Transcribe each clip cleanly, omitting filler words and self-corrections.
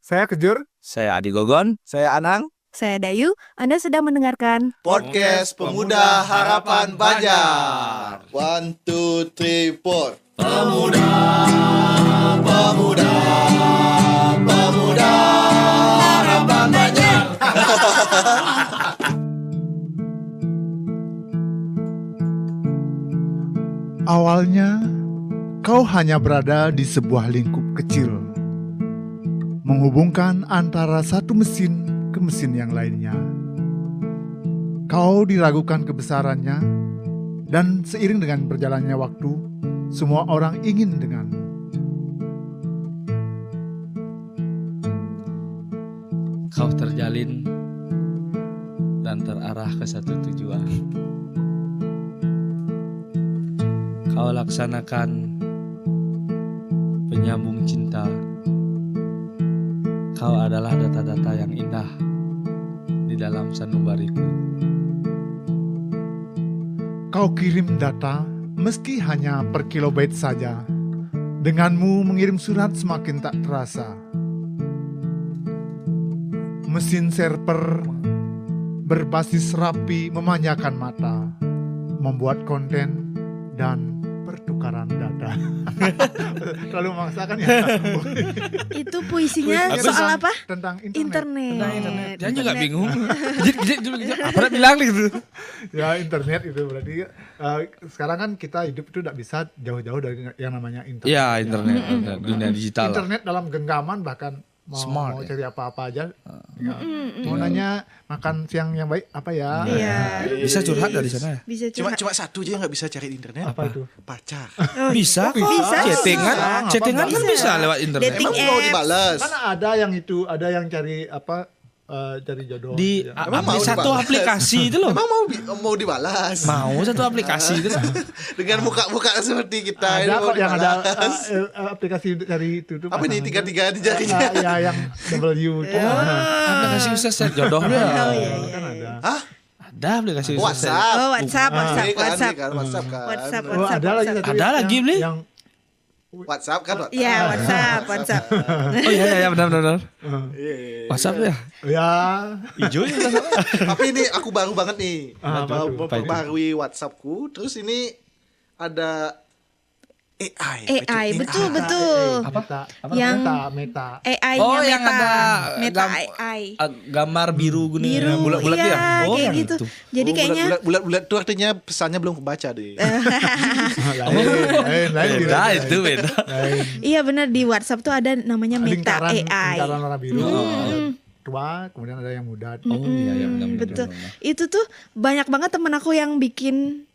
Saya Kejur. Saya Adi Gogon. Saya Anang. Saya Dayu. Anda sedang mendengarkan Podcast Pemuda Harapan Banjar. 1, 2, 3, 4. Pemuda, pemuda, pemuda Harapan Banjar. Awalnya, kau hanya berada di sebuah lingkup kecil, menghubungkan antara satu mesin ke mesin yang lainnya. Kau diragukan kebesarannya, dan seiring dengan berjalannya waktu, semua orang ingin denganmu. Kau terjalin dan terarah ke satu tujuan. Kau laksanakan penyambung cinta. Kau adalah data-data yang indah di dalam sanubariku. Kau kirim data meski hanya per kilobyte saja. Denganmu mengirim surat semakin tak terasa. Mesin server berbasis rapi memanjakan mata, membuat konten dan pertukaran data. Terlalu memaksakan ya. itu puisinya Puisinya soal apa? Tentang Internet. Jangan juga bingung. Apa bilang gitu? Ya internet itu berarti sekarang kan kita hidup itu tidak bisa jauh-jauh dari yang namanya internet. Iya, internet, dunia digital. Internet dalam genggaman bahkan mau Smart, ya? cari apa-apa aja. Ya. Mau nanya makan siang yang baik apa ya? Iya. Bisa curhat dari sana ya? Bisa Cuma cuma satu aja yang nggak bisa cari di internet. Apa itu? Pacar. Bisa kok. Bisa. Chattingan kan bisa lewat internet. Dating Emang mau apps. dibalas? Kan ada yang itu, ada yang cari apa? Cari jodoh. Di Ya. Emang mau satu dibalas? aplikasi itu loh. Emang mau dibalas? Mau satu aplikasi itu loh. Dengan muka-muka seperti kita ini Ada mau kok yang ada dibalas. aplikasi dari itu tuh. Apa nih pasangan tiga-tiga di tuh. jarinya? Ya yang W itu. Aplikasi bisa set jodohnya. Oh iya. Kan ada. Hah? Ada aplikasi bisa set. WhatsApp. Oh, WhatsApp. Ini kan, WhatsApp ini kan, WhatsApp kan. WhatsApp. Oh, ada lagi satu. Ada lagi, yang- Bli? Yang WhatsApp kan? Iya, WhatsApp. Oh iya benar. Iya. WhatsApp ya. ya Hijau ya. Tapi ini aku baru banget nih. Apa tuh? Memperbarui WhatsAppku. Terus ini ada AI. AI, betul. Apa? Yang- Meta. AI-nya Oh, yang Meta. ada Meta gam- AI. Gambar biru gini. Biru, Bulat-bulat iya, ya. Oh, kayak yang gitu. itu. Jadi kayaknya bulat-bulat tuh artinya pesannya belum kebaca deh. Lain gitu. Beda itu beda. Lain. iya benar di WhatsApp tuh ada namanya Meta AI. Lingkaran warna biru. Tua, kemudian ada yang muda. Oh iya benar. Betul. Itu tuh banyak banget temen aku yang bikin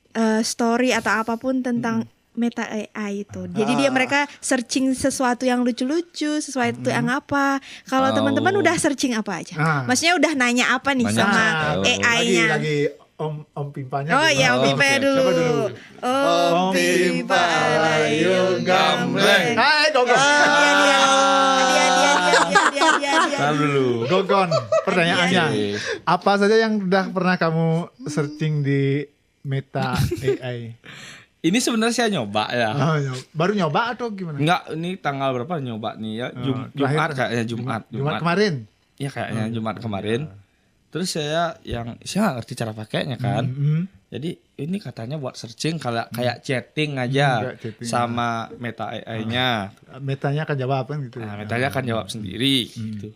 story atau apapun tentang Meta AI itu. Jadi mereka searching sesuatu yang lucu-lucu, sesuatu yang apa. Kalau Oh. teman-teman udah searching apa aja? Ah. Maksudnya udah nanya apa nih Banyak. sama Oh. AI-nya? Lagi om pimpanya. Oh gitu. iya, Om Oh, Pipa oke. dulu. Coba dulu. Om Pipa layung gambreng. Hai Gogon. Dia. Tahan dulu. Gogon, pertanyaannya. Oke. Apa saja yang udah pernah kamu searching di Meta AI? Ini sebenarnya saya nyoba ya. Baru nyoba atau gimana? Enggak, ini tanggal berapa nyoba nih ya? Terakhir- Jumat kayaknya Jumat. Jumat kemarin. Iya kayaknya Jumat kemarin. Terus saya nggak ngerti cara pakainya kan. Jadi ini katanya buat searching kayak chatting aja Kayak chatting, sama Meta AI-nya. Metanya akan jawab kan gitu. Nah, Metanya akan jawab sendiri gitu.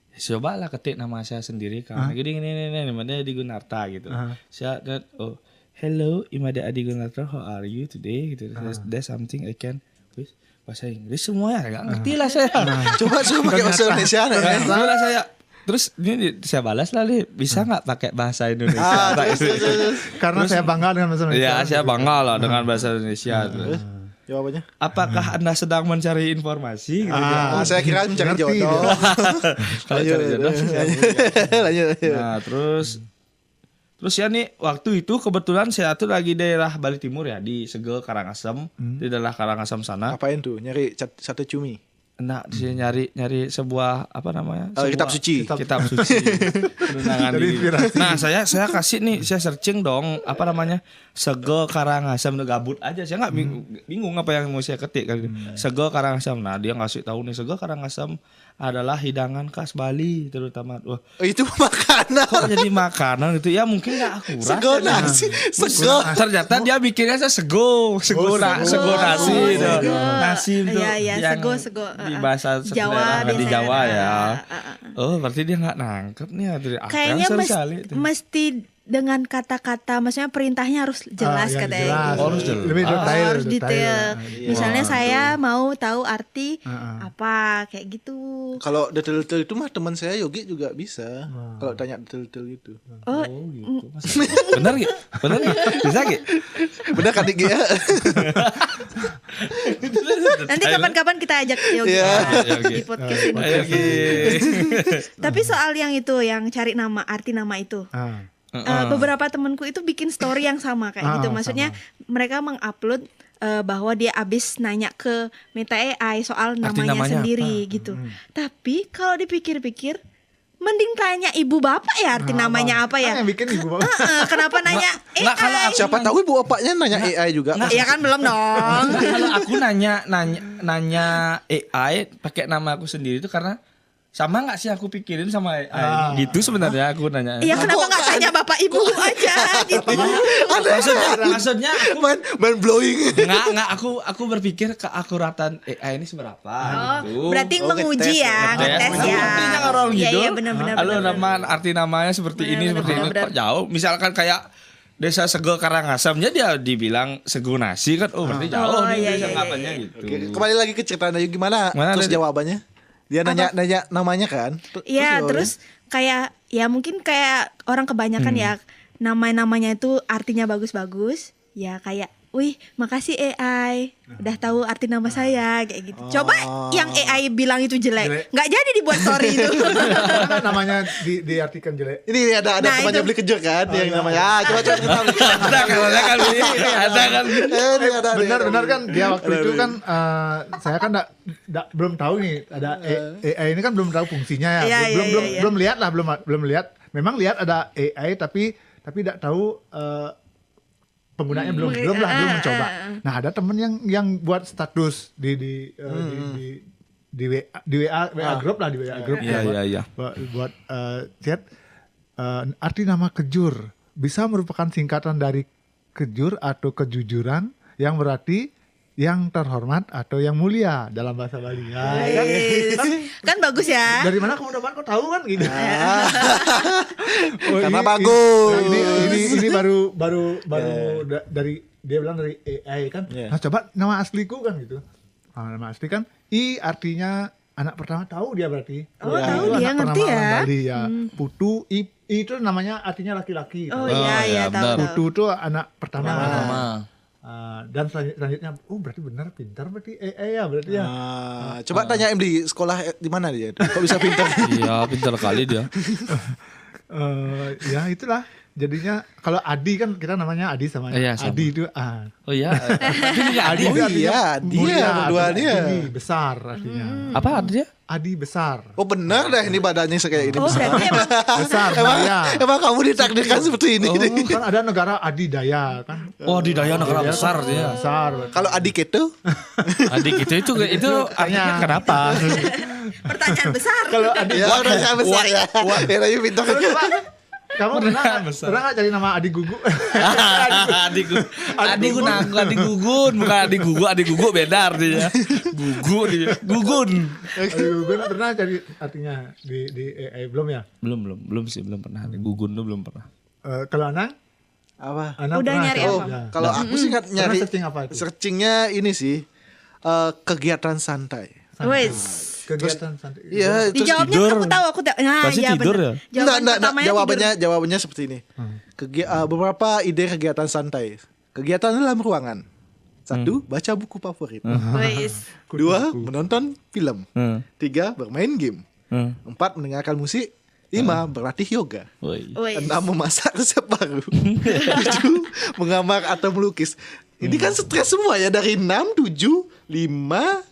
Ya, cobalah ketik nama saya sendiri kan. Gini namanya Adi Gunarta gitu. Saya hello Imade Adi Gunarta, how are you today? Gitu. There's something I can bahasa Inggris semua ya, nggak ngerti lah saya. Coba pakai bahasa Indonesia. Nggak ngerti lah saya. Terus ini saya balas lah nih, bisa nggak pakai bahasa Indonesia? Karena saya bangga dengan bahasa Indonesia. Iya, saya bangga lah dengan bahasa Indonesia. Terus, Jawabannya? apakah Anda sedang mencari informasi? Gitu, Saya kira mencari ngerti jodoh. Kalau cari jodoh sih saya Lanjut. Nah terus ya nih waktu itu kebetulan saya tuh lagi daerah Bali Timur ya di Segel Karangasem di daerah Karangasem sana. Ngapain tuh? Nyari sate cumi. Nah di sini nyari sebuah apa namanya? Kitab suci. Kitab suci. Penenangan Dari diri. inspirasi. Nah saya kasih nih saya searching dong apa namanya Segel Karangasem gabut aja saya nggak bingung apa yang mau saya ketik kali. Segel Karangasem. Nah dia ngasih tahu nih Segel Karangasem adalah hidangan khas Bali terutama. Wah, Itu makanan. kok jadi makanan gitu ya, mungkin nggak akurat. Sego nasi, sego. Ternyata dia bikinnya sego nasi itu. Nasi itu Iya, yang sego. di bahasa Jawa daerah di biasanya. Jawa ya. Oh, berarti dia nggak nangkep nih. Kayaknya sekali itu. mesti dengan kata-kata, maksudnya perintahnya harus jelas yang katanya. jelas. Oh, harus jelas. Lebih detail. Harus detail. Misalnya Wah, saya mau tahu arti apa kayak gitu. Kalau detail-detail itu mah teman saya Yogi juga bisa. Kalau tanya detail-detail gitu. Oh, Gitu. Bener gak? Bisa gak? Benar kan Dik ya? nanti kapan-kapan kita ajak Yogi Iya. di podcast ini. Ayo, Ki. Tapi soal yang itu, yang cari nama, arti nama itu. Beberapa temanku itu bikin story yang sama kayak gitu. Maksudnya mereka mengupload bahwa dia abis nanya ke Meta AI soal namanya sendiri gitu. Tapi kalau dipikir-pikir, mending tanya ibu bapak ya arti namanya apa ya? Kan yang bikin ibu bapak. Kenapa nanya Nggak, kalau AI? Siapa tahu ibu bapaknya nanya AI juga. Iya kan belum dong. Kalau aku nanya AI pakai nama aku sendiri itu karena sama nggak sih aku pikirin sama AI gitu sebenarnya aku nanya. Iya kenapa nggak tanya bapak ibu aja gitu? Maksudnya aku Main blowing. nggak aku berpikir keakuratan AI ini seberapa gitu. Berarti menguji ya, ngetes ya. Artinya orang Iya gitu. iya benar-benar. Halo arti namanya seperti ini seperti ini kok jauh. Misalkan kayak Desa Sego Karangasamnya dia dibilang Sego Nasi kan, oh berarti jauh nih iya, desa iya, ngapainnya iya. gitu. Oke, kembali lagi ke ceritanya gimana? Mana Terus tadi? jawabannya? Dia nanya namanya kan? Iya, jawabannya? terus kayak ya mungkin kayak orang kebanyakan ya namanya itu artinya bagus-bagus. Ya kayak, wih makasih AI udah tahu arti nama saya kayak gitu. Coba yang AI bilang itu jelek, nggak jadi dibuat story itu. Karena namanya diartikan jelek. Ini ada Nah, temannya itu. beli kejur kan yang namanya. Coba kita tahu. Ada kan. Benar kan dia waktu itu kan saya kan belum tahu nih ada AI ini kan belum tahu fungsinya ya. Iya, Belum lihat lah, belum lihat. Memang lihat ada AI tapi tidak tahu penggunanya belum mencoba. Nah, ada temen yang buat status di WA grup lah, di WA grup. Iya. Buat chat arti nama kejur bisa merupakan singkatan dari kejur atau kejujuran yang berarti yang terhormat atau yang mulia dalam bahasa Bali. Ya, Kan bagus ya. dari mana kamu dapat? Kau tahu kan gitu. Karena bagus. Ini baru dari dia bilang dari AI kan. Yeah. Nah, coba nama asliku kan gitu. Nah, nama asli kan I artinya anak pertama, tahu dia berarti. Oh, Ya, tahu itu dia, anak ngerti pertama ya. orang Bali ya. Putu I itu namanya artinya laki-laki. Oh gitu. iya tahu. Putu itu anak pertama. Mama. Dan selanjutnya, berarti benar pintar berarti AI ya berarti ya. Coba tanya di sekolah di mana dia? Kok bisa pintar? Iya, pintar kali dia. Ya itulah. Jadinya kalau Adi kan kita namanya Adi sama, Iya, sama. Adi itu Oh iya. Tapi dia Adi Adi. itu Oh artinya iya, dia mulia, berdua artinya dia. tinggi, besar artinya. Apa artinya? Adi besar. Oh benar dah ini badannya kayak ini. Oh berarti emang Besar Emang, Daya. emang kamu ditakdirkan seperti ini. Kan ada negara Adi Daya kan. Oh, di Daya negara Dia besar kan dia. Besar. Kalau adik itu, Adik itu artinya kenapa? pertanyaan besar. Kalau Adi ya udah besar ya. Ya tapi pintar. kamu pernah nggak cari nama Adi Gugu? Adik Gugun, bukan Adik Gugu beda artinya. Gugun. Adi Gugu pernah cari artinya di AI belum ya? Belum sih, belum pernah. Gugun tuh belum pernah. Kalau Anang? Apa? Anang Udah pernah nyari cari? apa? Ya. Kalau aku sih kan nyari Pernah searching apa itu? searchingnya ini sih kegiatan santai. Wes. Kegiatan santai. Iya, terus Dijawabnya tidur. aku tahu. Nah, Pasti iya tidur bener. ya? Enggak, Jawabannya jawabannya seperti ini. Beberapa ide kegiatan santai. Kegiatan dalam ruangan. 1, baca buku favorit. Wes. 2, menonton film. 3, bermain game. 4, mendengarkan musik. 5, berlatih yoga. Woi. 6, memasak resep baru. 7, menggambar atau melukis. Ini kan stres semua ya, dari 6, 7, 5.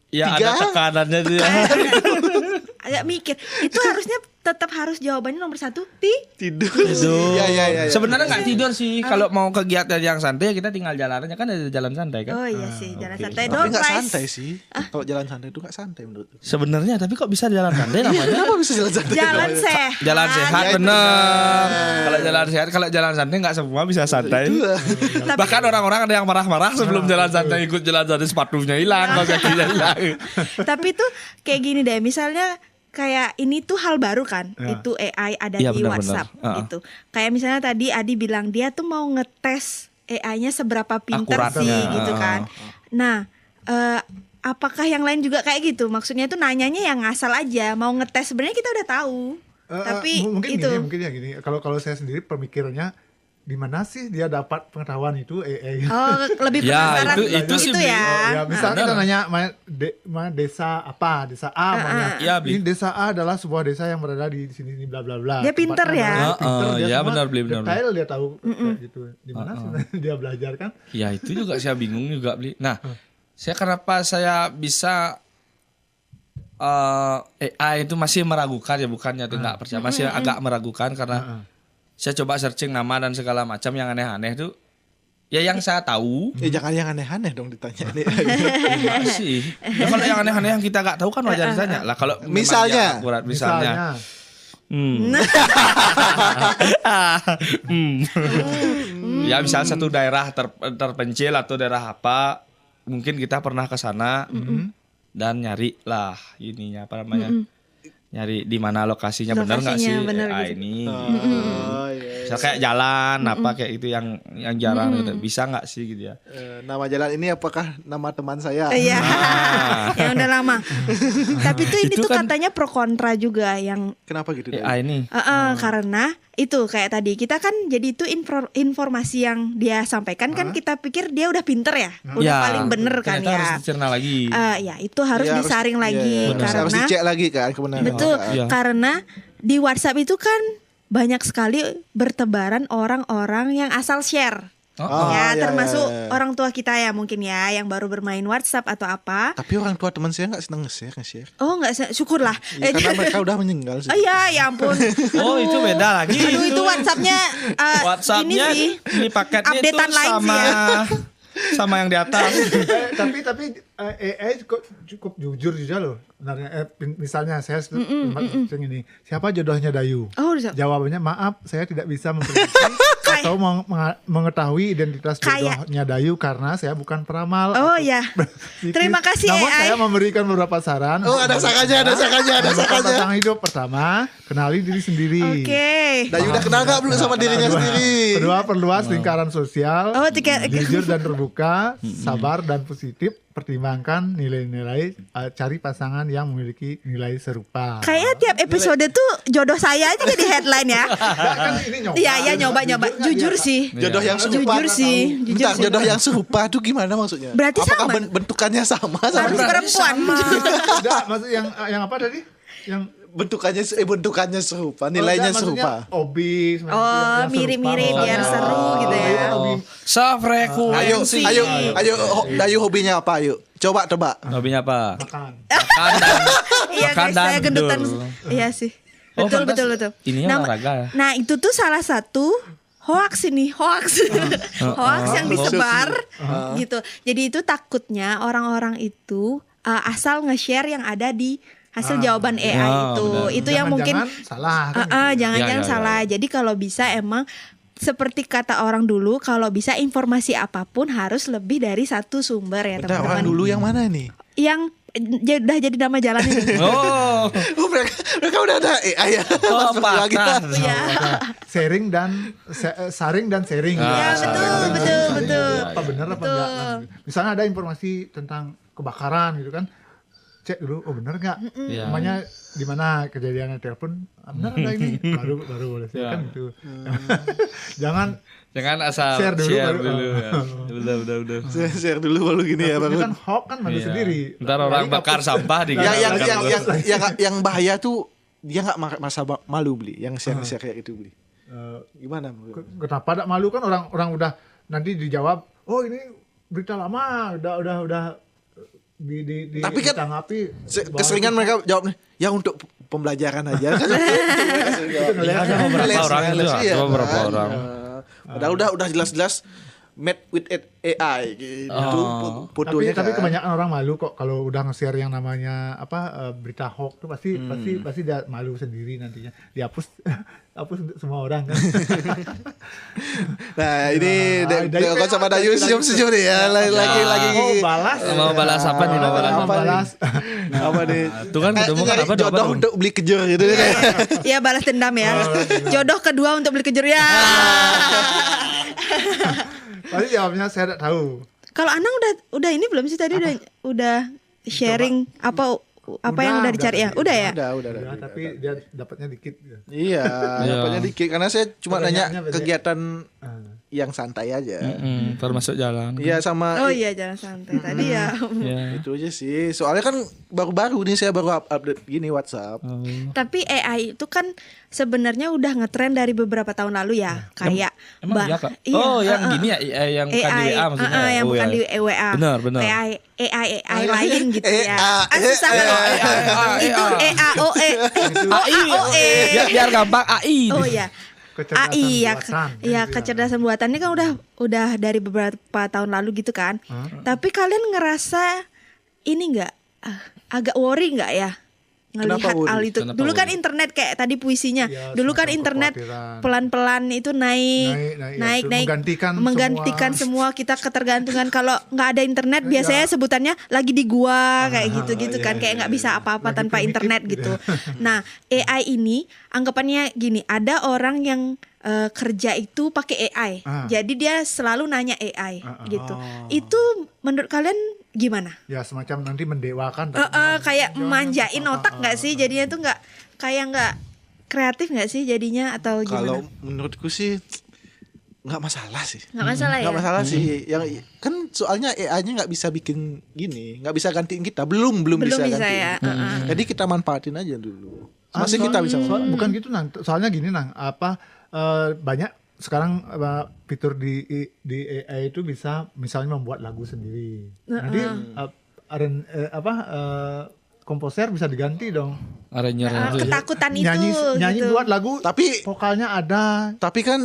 Ya 3. ada tekanannya dia. Agak mikir. Itu harusnya tetap harus jawabannya nomor 1 Tidur. Tidur. Iya. Sebenarnya nggak tidur sih. Kalau mau kegiatan yang santai kita tinggal jalannya kan ada jalan santai kan. Oh iya sih, jalan santai. Tapi Door nggak prize. santai sih. Kalau jalan santai itu nggak santai menurut. Sebenarnya tapi kok bisa jalan santai namanya? Kenapa bisa jalan santai? Jalan sehat. Jalan sehat Ya, itu bener. Kalau jalan sehat, kalau jalan santai nggak semua bisa santai. Bahkan orang-orang ada yang marah-marah sebelum jalan santai ikut jalan santai sepatunya hilang, kakinya hilang. Tapi tuh kayak gini deh, misalnya kayak ini tuh hal baru kan, Ya. itu AI ada Iya, di benar-benar. WhatsApp gitu. Kayak misalnya tadi Adi bilang dia tuh mau ngetes AI-nya seberapa pinter Akuratnya. sih gitu kan. Nah, apakah yang lain juga kayak gitu? Maksudnya tuh nanyanya yang ngasal aja, mau ngetes sebenarnya kita udah tahu. Tapi mungkin itu mungkin ya gini. Kalau saya sendiri pemikirannya di mana sih dia dapat pengetahuan itu AI? lebih Ya, penasaran itu sih, itu Bli. ya. Misalnya kita Benar. nanya desa apa, desa A, mana? Iya, Bli. Ini desa A adalah sebuah desa yang berada di sini bla bla bla. Dia pinter Tempatnya ya. berada, pinter, dia Iya, semua benar, Bli, benar. detail dia tahu kayak gitu. Di mana sebenarnya dia belajar kan? Ya itu juga saya bingung juga beli. Nah, saya kenapa saya bisa AI itu masih meragukan ya, bukannya itu nggak percaya, masih agak meragukan karena saya coba searching nama dan segala macam yang aneh-aneh tuh. Ya yang saya tahu Jangan yang aneh-aneh dong ditanya nih. enggak sih. Ya, kalau yang aneh-aneh yang kita nggak tahu kan wajar ditanya. Lah kalau memang Misalnya? dia akurat misalnya. Ya misal satu daerah terpencil atau daerah apa, mungkin kita pernah ke sana dan nyari lah ininya apa namanya, nyari di mana lokasinya benar nggak sih Lokasinya benar AI gitu. ini. Oh, iya. Misal kayak jalan apa kayak itu yang jarang gitu. Bisa nggak sih gitu ya? Nama jalan ini apakah nama teman saya? Iya, Ah. yang udah lama. Tapi tuh ini Itu tuh kan- katanya pro kontra juga yang Kenapa gitu? Dai? AI ini. karena itu kayak tadi kita kan jadi itu informasi yang dia sampaikan kan kita pikir dia udah pinter ya, udah Ya, paling bener kan ternyata ya. harus dicerna lagi. Ya itu harus Ya, disaring lagi iya, harus karena dicek lagi kan kebenaran. betul Iya. karena di WhatsApp itu kan banyak sekali bertebaran orang-orang yang asal share. Oh, Ya iya, termasuk iya, iya. orang tua kita ya mungkin ya yang baru bermain WhatsApp atau apa. Tapi orang tua teman saya nggak seneng nge-share. Oh nggak, syukurlah. Ya, karena mereka udah meninggal sih. Oh iya, ya ampun. Oh itu beda lagi. Aduh itu WhatsAppnya WhatsAppnya ini sih ini paketnya itu updatean lain sama sih ya. sama yang di atas. tapi AI cukup jujur juga loh. Sebenarnya misalnya saya ini, siapa jodohnya Dayu? Oh, udah. Jawabannya maaf, saya tidak bisa memprediksi atau mengetahui identitas Kayak- jodohnya Dayu karena saya bukan peramal. Oh atau ya. psikis. Terima kasih Namun AI. saya memberikan beberapa saran. Oh, ada sakanya. Menemukan pasangan hidup. Pertama, kenali diri sendiri. Oke. Dayu udah kenal nggak belum sama dirinya sendiri? Kedua, perluas lingkaran sosial. Oh, Jujur dan terbuka, sabar dan positif. Pertimbangkan nilai-nilai, cari pasangan yang memiliki nilai serupa. Kayaknya tiap episode tuh jodoh saya aja jadi headline ya. Kan ini nyoba. Iya, iya nyoba. Jujur sih. Jodoh yang serupa. Jujur sih. Jujur Bentar, sih. jodoh yang serupa tuh gimana maksudnya? Berarti apakah sama. bentukannya sama? Harus perempuan. Enggak, maksud yang apa tadi? Yang bentukannya serupa, nilainya serupa. Hobi. Oh, mirip-mirip biar seru gitu ya. Sefrekuensi. Ayo, Dayu hobinya apa? Ayo, coba. Hobinya apa? Makan. Makan dan Iya makan guys, dan saya gendutan. tidur. Iya sih. Oh, Betul, pantas. betul. Ininya olahraga ya? Nah, itu tuh salah satu hoax ini, hoax yang disebar gitu. Jadi itu takutnya orang-orang itu asal nge-share yang ada di hasil jawaban AI Ya, itu. benar. Itu yang mungkin Jangan-jangan salah. Kan jangan-jangan Ya. salah. Jadi kalau bisa emang seperti kata orang dulu, kalau bisa informasi apapun harus lebih dari satu sumber ya Bentar, orang teman-teman. dulu yang mana nih? Yang udah jadi nama jalan ini. Oh, Oh, mereka udah ada AI ya. oh Masuk lagi. patah. Iya. Sharing dan saring dan sharing. Ya, betul, Saring dan betul, sharing. betul. Apa benar apa Betul. enggak? Nah, misalnya ada informasi tentang kebakaran gitu kan. Cek dulu, oh benar nggak? Iya. Namanya di mana kejadiannya telepon, benar ada ini, baru boleh share Iya. kan gitu. Jangan Jangan asal Share dulu, baru. ya. Udah. Share dulu balu gini ya, ini Bang. kan hoax kan malu Iya. sendiri. Ntar orang Apalagi bakar sampah di yang bahaya tuh dia nggak masa malu beli, yang share kayak itu beli. Gimana? Kenapa tidak malu kan orang udah nanti dijawab, oh ini berita lama, udah di Tapi kan ditanggapi. Keseringan mereka jawabnya, ya untuk pembelajaran aja kan. Ada beberapa orang itu, ada beberapa orang. Padahal udah jelas-jelas made with AI gitu. Fotonya Tapi kan. kebanyakan orang malu kok kalau udah nge-share yang namanya berita hoax tuh pasti dia malu sendiri nantinya. Dihapus hapus untuk semua orang kan. Nah, ini Dayu Dekon sama Dayu senyum-senyum nih ya. Lagi balas. Mau balas apa nih? Mau balas apa? Balas. apa nih? Tuh kan ketemu kan apa jodoh dong? untuk beli kejur gitu kan. Ya balas dendam ya. Jodoh kedua untuk beli kejur ya. Pasti jawabnya saya tidak tahu. Kalau Anang udah ini belum sih tadi udah sharing apa yang udah dicari ya? Udah ya? Udah. Ya, tapi dia dapatnya dikit. Iya, dapatnya dikit karena saya cuma nanya Pertanyaannya beda. kegiatan yang santai aja. Termasuk jalan. Iya sama Oh iya jangan santai tadi ya. Ya. itu aja sih. Soalnya kan baru-baru nih saya baru update gini WhatsApp. Tapi AI itu kan sebenarnya udah ngetren dari beberapa tahun lalu ya. Kayak Emang iya Kak? iya, Oh yang gini ya, yang bukan di WA maksudnya. yang Oh, bukan ya. di WA. Benar. AI lain gitu ya. AI. Susah kan? Itu EAOE. OAOE. Biar gampang AI. Oh ya. Kecerdasan AI ya, buatan, ya gitu kecerdasan buatan ini kan udah dari beberapa tahun lalu gitu kan. Tapi kalian ngerasa ini nggak agak worry nggak ya ngelihat Kenapa worry? hal itu? Kenapa Dulu kan worry? internet kayak tadi puisinya. Ya, Dulu kan semacam internet kekhawatiran. pelan-pelan itu naik, ya, menggantikan semua kita ketergantungan. Kalau nggak ada internet biasanya sebutannya lagi di gua kayak gitu kan, kayak nggak bisa apa-apa Lagi tanpa primitif internet gitu. gitu. Nah, AI ini anggapannya gini, ada orang yang kerja itu pakai AI. Jadi dia selalu nanya AI gitu. Itu menurut kalian gimana? Ya semacam nanti mendewakan. Kayak manjain otak nggak sih? Jadinya tuh nggak kreatif nggak sih jadinya atau Kalau gimana? menurutku sih nggak masalah sih. Nggak masalah ya. Nggak masalah sih. Yang kan soalnya AI-nya nggak bisa bikin gini, nggak bisa gantiin kita. Belum bisa bisa gantiin. ya. Jadi kita manfaatin aja dulu. Masih kita bisa. Bukan gitu Nang. Soalnya gini Nang, banyak sekarang fitur di AI itu bisa misalnya membuat lagu sendiri. Nanti komposer bisa diganti dong. Arranger itu. Ketakutan itu Nyanyi gitu. buat lagu, Tapi vokalnya ada. tapi kan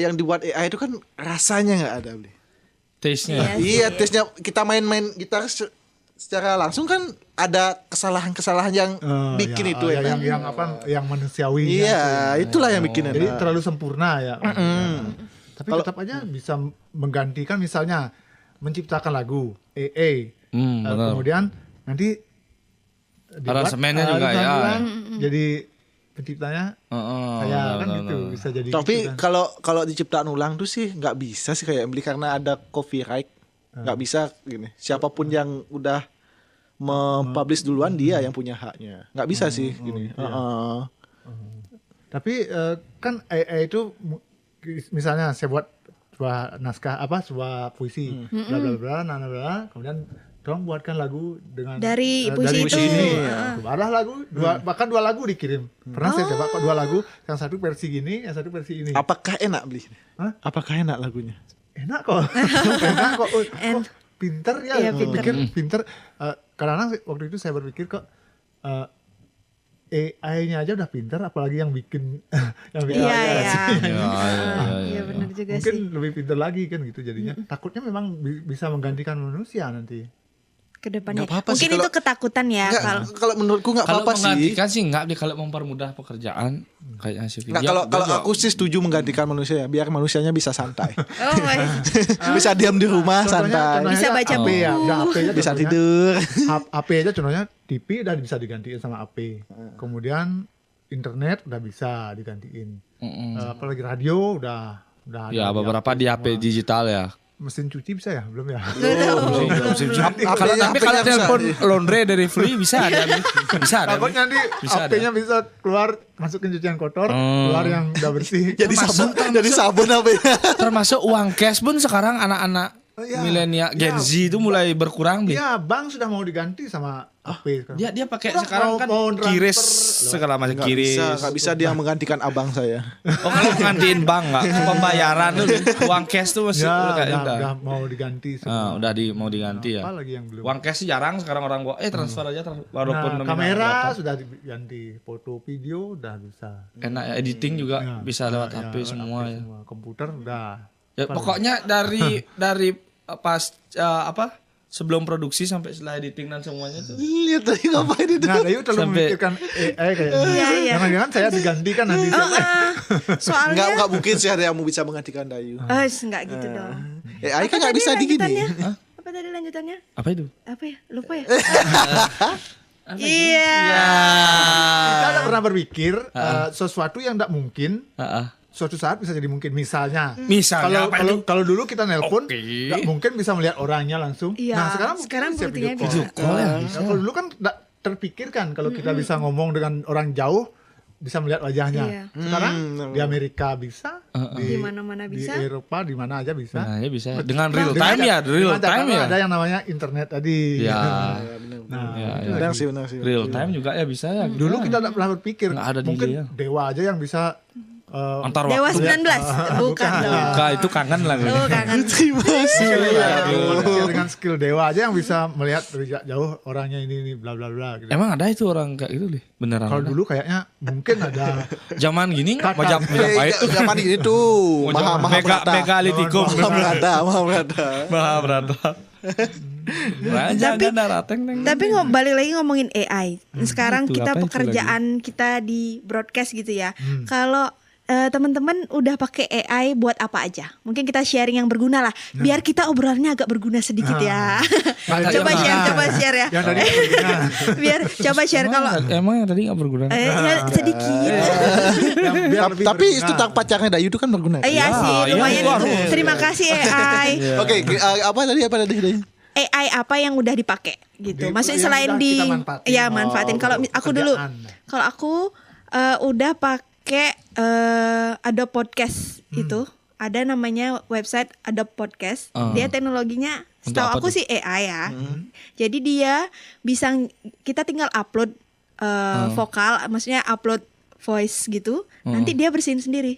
yang dibuat AI itu kan rasanya nggak ada, Bli. Taste-nya. Iya, tesnya kita main gitar secara langsung kan ada kesalahan-kesalahan yang bikin itu enak. yang manusiawi. Iya, itulah yang bikin Jadi enak. terlalu sempurna ya. Tapi tetap aja bisa menggantikan misalnya menciptakan lagu AA. Benar. Kemudian nanti dibuat, Aransemennya juga ya. ulang, jadi penciptanya saya kan gitu bisa jadi. Tapi gitu kan. kalau diciptakan ulang tuh sih nggak bisa sih kayak beli karena ada copyright. Nggak bisa gini. Siapapun yang udah mempublish duluan dia yang punya haknya. Nggak bisa sih gini. Tapi kan AI itu misalnya saya buat sebuah naskah sebuah puisi bla bla bla bla, kemudian tolong buatkan lagu dengan Dari puisi itu. ini. Ada lagu bahkan dua lagu dikirim. Pernah saya coba kok 2 lagu, yang satu versi gini, yang satu versi ini. Apakah enak beli? Hah? Apakah enak lagunya? Enak kok. Enak kok. Kok pinter ya. Iya, pinter. Pikir pinter. Kadang-kadang waktu itu saya berpikir kok AI-nya aja udah pinter, apalagi yang bikin yang bikin Iya, aplikasi. Iya benar juga Mungkin sih. lebih pinter lagi kan gitu jadinya. Takutnya memang bisa menggantikan manusia nanti. Kedepannya. Nggak apa-apa sih Mungkin itu kalau- ketakutan ya Nggak, kalau. kalau menurutku nggak Kalau apa-apa sih. menggantikan sih enggak, kalau mempermudah pekerjaan kayaknya sih. Nggak, kalau aku sih setuju menggantikan manusia ya, biar manusianya bisa santai. Oh, Bisa diam di rumah santai. Bisa aja baca HP ya, udah HP aja Bisa contohnya. tidur. HP aja contohnya TV udah bisa digantiin sama HP. Kemudian internet udah bisa digantiin. Apalagi radio udah ada. Ya beberapa di HP digital ya. Mesin cuci bisa ya? Belum ya? Kalau tapi kalau telepon laundry dari free bisa ada. Bisa ada. Takutnya nanti Bisa ada. HP-nya bisa keluar masukin cucian kotor, keluar yang udah bersih. Jadi sabun apa ya? Termasuk uang cash pun sekarang anak-anak milenial Gen Z itu mulai berkurang nih. Iya, bank sudah mau diganti sama HP sekarang. Dia pakai Udah sekarang kan mau transfer kiris lewat- segala macam kiris. Nggak bisa dia menggantikan abang saya. Oh kalau ngantiin bank nggak pembayaran tuh uang cash tuh masih Ya, kayak udah mau diganti semua. udah mau diganti ya. Apa lagi yang belum? Uang cash sih jarang sekarang orang gua transfer aja walaupun Nah, nominal kamera berapa. sudah diganti, foto video udah bisa. Enak ya, editing juga Ya, bisa lewat ya, HP semua ya. Komputer udah. Ya pokoknya dari pas sebelum produksi sampai setelah editing dan semuanya tuh. Lihat tadi ngapain itu? Nah, Dayu terlalu Sampai- memikirkan AI kayaknya. Iya. Jangan-jangan saya digantikan nanti. Soalnya Nggak mungkin sih ada yang mau bisa menggantikan Dayu. enggak gitu dong. AI kan Apa nggak tadi bisa digini. lanjutannya? Apa tadi lanjutannya? Apa itu? Apa ya? Lupa ya? Iya. Kita tidak pernah berpikir sesuatu yang tidak mungkin suatu saat bisa jadi mungkin. Misalnya, Misalnya apa itu? kalau dulu kita nelpon, Oke. nggak mungkin bisa melihat orangnya langsung. Iya, Nah sekarang sekarang bisa buktinya video bisa. call. Kalau dulu kan tidak terpikirkan kalau kita bisa ngomong dengan orang jauh, bisa melihat wajahnya. Iya. Sekarang di Amerika bisa, Di mana-mana bisa. di Eropa di mana aja bisa. Nah, ya bisa dengan Nah, real dengan time ya, real dengan time cara ya. Ada yang namanya internet tadi. Ya. Nah, Ya, itu ya. lagi. Benar sih. Real time juga ya bisa ya. Dulu kita tidak pernah berpikir Nggak ada mungkin delay ya. dewa aja yang bisa Antar Dewa waktu. 19. Bukan dong. Bukan, itu kangen lah. Oh, kangen. Terima kasih. dengan skill dewa aja yang bisa melihat dari jauh orangnya ini bla bla bla gitu. Emang ada itu orang kayak gitu deh, beneran. Kalau ada. dulu kayaknya mungkin ada Zaman gini nggak Kakak. apa itu? Zaman ini tuh Megalitikum. Mahabharata. Raja Tapi- ganda rateng teng. Tapi balik lagi ngomongin AI. Sekarang Itu, kita apa itu pekerjaan kita di broadcast gitu ya. Kalau teman-teman udah pakai AI buat apa aja? Mungkin kita sharing yang berguna lah. Biar kita obrolannya agak berguna sedikit ya. coba share ya. yang tadi berguna. Biar coba share kalau Emang yang tadi nggak berguna. ya, sedikit. yang biar lebih Tapi berguna. itu tentang pacarnya Dayu itu kan berguna. Iya sih, iya, lumayan. itu harus. Terima kasih AI. Oke, apa tadi Dayu? AI apa yang udah dipakai gitu. Maksudnya yang selain udah di kita manfaatin. ya manfaatin. Kalau aku dulu, pekerjaan. kalau aku udah pakai Adobe Podcast itu. Ada namanya website Adobe Podcast. Dia teknologinya Untuk setahu apa aku tuh? sih AI ya. Jadi dia bisa kita tinggal upload vokal, maksudnya upload voice gitu. Nanti dia bersihin sendiri.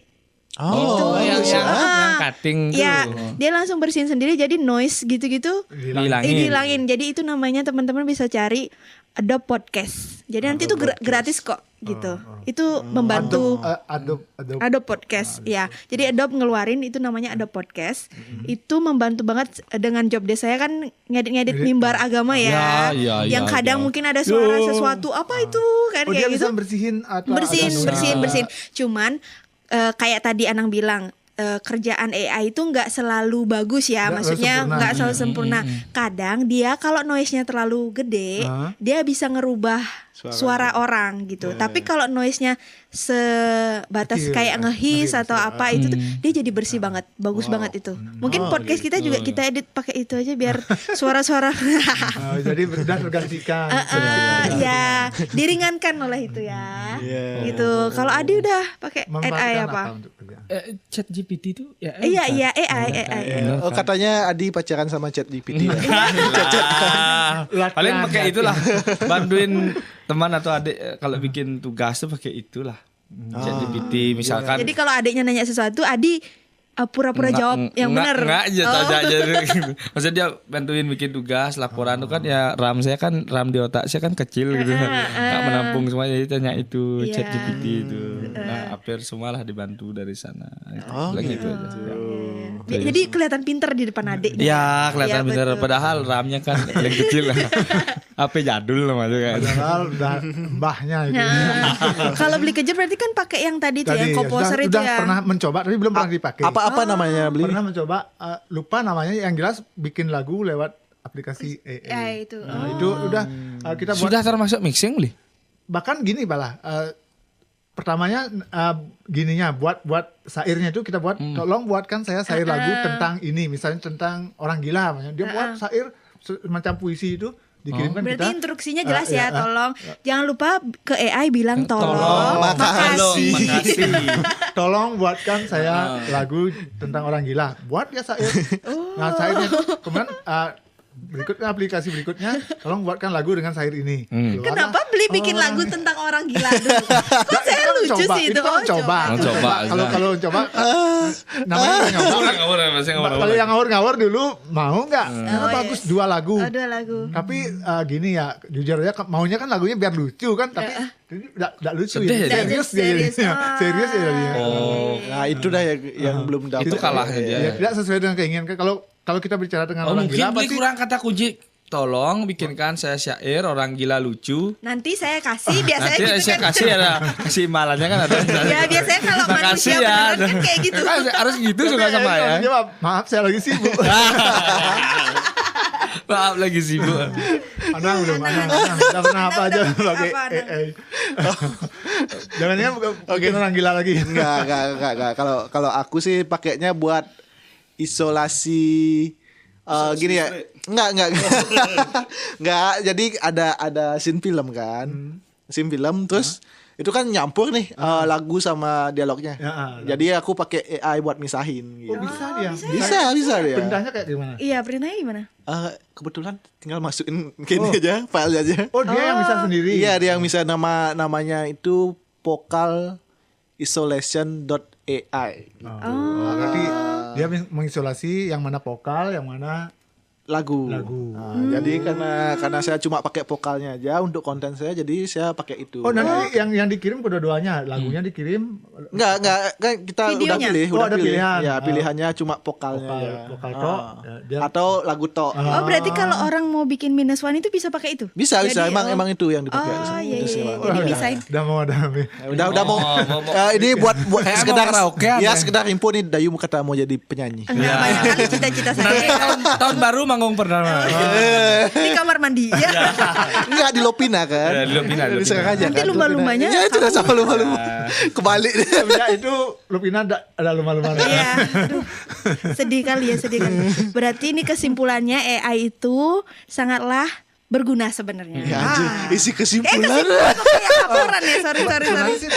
Oh, yang Ah. cutting tuh. Ya, dia langsung bersihin sendiri jadi noise gitu-gitu Dihilangin. dihilangin. Jadi itu namanya teman-teman bisa cari Adobe Podcast. Jadi nanti itu gratis kok gitu. Itu membantu Adobe Podcast ya. Jadi Adobe ngeluarin itu namanya Adobe Podcast. Itu membantu banget dengan job desk saya kan ngedit-ngedit mimbar agama ya. Ya, yang kadang mungkin ada suara sesuatu apa itu kan Oh dia kayak bisa gitu. bersihin atau Bersihin. Cuman kayak tadi Anang bilang kerjaan AI itu nggak selalu bagus ya, Nggak maksudnya sempurna. nggak selalu sempurna. Kadang dia kalau noise-nya terlalu gede, dia bisa ngerubah suara orang gitu. Tapi kalau noise-nya sebatas Kecil, kayak ngehis ngehis, atau apa itu tuh dia jadi bersih banget, bagus banget itu. Mungkin podcast kita juga kita edit pakai itu aja biar suara-suara jadi sudah tergantikan. ya diringankan oleh itu ya. Gitu. Kalau Adi udah pakai AI Memanfaatkan apa? untuk kerjaan? Chat GPT itu ya. Iya AI. Oh, katanya Adi pacaran sama ChatGPT ya. Paling pakai itulah, bantuin teman atau adik kalau bikin tugas tuh pakai itulah. Chat GPT misalkan. Jadi kalau adiknya nanya sesuatu, Adi pura-pura jawab yang benar. Enggak aja. Maksudnya dia bantuin bikin tugas, laporan tuh kan ya RAM di otak saya kan kecil gitu. Enggak menampung semuanya, jadi tanya itu Iya. Chat GPT itu. Nah, hampir semualah dibantu dari sana. Bilang gitu aja. Jadi kelihatan pinter di depan adiknya. Ya kelihatan Iya, bener betul. padahal RAM-nya kan paling kecil lah. HP jadul lah maksudnya. Padahal udah mbahnya itu. Nah, kalau beli kejer berarti kan pakai yang tadi tuh yang komposer itu sudah ya. pernah mencoba tapi belum pernah dipakai. Apa namanya beli? Pernah mencoba lupa namanya, yang jelas bikin lagu lewat aplikasi AI. Ya itu. Nah, itu udah kita buat. Sudah termasuk mixing beli? Bahkan gini balah. Pertamanya gininya buat syairnya itu kita buat, tolong buatkan saya syair lagu tentang ini, misalnya tentang orang gila. Dia buat syair macam puisi itu dikirimkan Berarti kita. instruksinya jelas ya, ya, tolong jangan lupa ke AI bilang tolong, makasih. makasih. Tolong buatkan saya lagu tentang orang gila. Buat ya syair. Nah syairnya kemudian berikutnya aplikasi berikutnya, tolong buatkan lagu dengan syair ini. Keluarlah. Kenapa beli bikin lagu tentang orang gila dulu? Kok saya lucu Coba, sih itu? kan coba. Coba. Kalau coba namanya udah nyoba. Kalau yang ngawur-ngawur dulu mau nggak? Karena bagus 2 lagu. Oh, 2 lagu. Tapi gini ya, jujur aja maunya kan lagunya biar lucu kan, tapi ini enggak lucu Sedih ya. ya? Serius dia Serius. jadinya. Serius ya jadinya. Oh, Nah, itu dah yang belum dapat. itu kalahnya dia. Ya, tidak sesuai dengan keinginan. Kalau kita bicara dengan Oh, orang mungkin gila beli pasti kurang kata kunci. Tolong bikinkan saya syair orang gila lucu. Nanti saya kasih biasanya Nanti gitu saya kan. kasih kasih imbalannya kan ada. Ya biasanya kalau Makasih manusia ya. beneran kan kayak gitu. Harus gitu suka sama ya. Jawab, maaf saya lagi sibuk. Maaf lagi sibuk. Anang belum, Anang. Udah pernah apa aja Udah pakai apa, Anang? AI. Jangan-jangan bikin orang gila lagi. Enggak. Kalau aku sih pakainya buat isolasi gini ya. Enggak. Enggak, jadi ada scene film kan. Scene film terus itu kan nyampur nih lagu sama dialognya. Ya, Jadi aku pakai AI buat misahin gitu. Oh, bisa dia. Bisa dia. Perintahnya kayak gimana? Iya, perintahnya gimana? Kebetulan tinggal masukin gini aja, file aja. Oh, dia yang bisa sendiri. Iya, dia yang bisa namanya itu vocal isolation.ai. Oh, berarti dia mengisolasi yang mana vokal, yang mana lagu. lagu. Jadi karena saya cuma pakai vokalnya aja untuk konten saya, jadi saya pakai itu. Oh, nanti yang dikirim kedua-duanya, lagunya dikirim Enggak kan kita Videonya? udah ada pilih. pilihan. Ya, pilihannya cuma vokalnya vokal, aja. vokal tok. Ya, dia Atau lagu tok. Oh, berarti kalau orang mau bikin -1 itu bisa pakai itu? Bisa, Jadi, emang itu yang dipakai. Oh, iya. Itu sih, Bang. Jadi bisain. udah mau ada nih. Udah mau. mau. Ini buat Kayak sekedar mau karaokean ya ya. sekedar info nih, Dayu kata mau jadi penyanyi. Enggak banyak kali cita-cita Nanti saya. tahun baru manggung perdana. Di kamar mandi ya. Enggak di Lopina kan? Ya, di Lopina. Diserang aja Nanti kan? lumba-lumbanya Ya itu udah sama lumba-lumba. Kebalik deh. Ya itu Lupina ada lumba-lumba. Iya. Aduh. Sedih kali. Berarti ini kesimpulannya AI itu sangatlah berguna sebenarnya. Ya, anjir, isi kesimpulan Kayak laporan ya, sorry.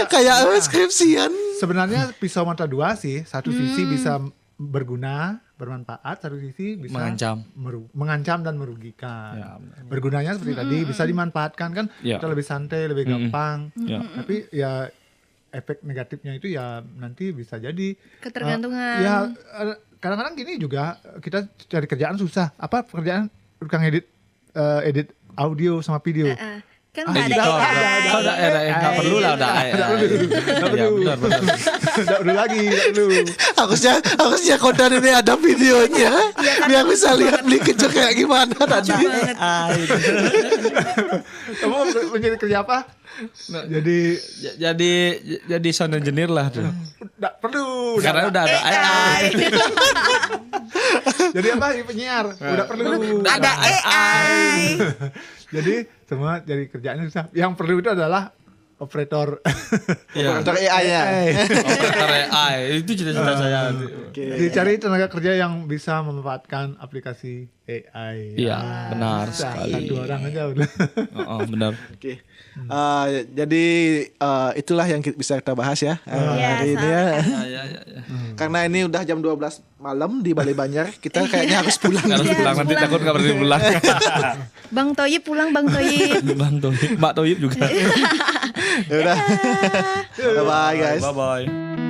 kayak skripsian. Sebenarnya pisau mata dua sih, satu sisi bisa berguna, bermanfaat, satu sisi bisa mengancam dan merugikan. Ya, Bergunanya seperti tadi bisa dimanfaatkan kan, Ya. kita lebih santai, lebih gampang. Ya. Tapi ya efek negatifnya itu ya nanti bisa jadi Ketergantungan. ya kadang-kadang gini juga, kita cari kerjaan susah. Apa pekerjaan tukang edit audio sama video. Kan nggak ada AI. Udah nggak perlu lah udah. Nggak perlu. Benar. Nggak perlu lagi, nggak perlu. Harusnya konten ini ada videonya biar bisa lihat beli kecil kayak gimana tadi. Banget. Kamu mencari kerja apa? Jadi sound engineer lah tuh. Nggak perlu. Karena udah ada AI. Jadi apa? Penyiar. Udah perlu. Ada AI. Jadi semua jadi kerjaannya susah. Yang perlu itu adalah operator. Operator AI-nya. Operator AI itu cita-cita saya. Dicari tenaga kerja yang bisa memanfaatkan aplikasi AI. Iya, benar Bisa, sekali. kan 2 orang aja udah. Benar. Oke. Jadi itulah yang bisa kita bahas ya hari ini ya. Ya. Karena ini udah jam 12 malam di Balai Banjar, kita kayaknya harus pulang. Harus pulang nanti takut nggak berani pulang. Bang Toyib pulang, Bang Toyib. Bang Toyib, Mbak Toyib juga. Ya udah. Bye guys. Bye bye.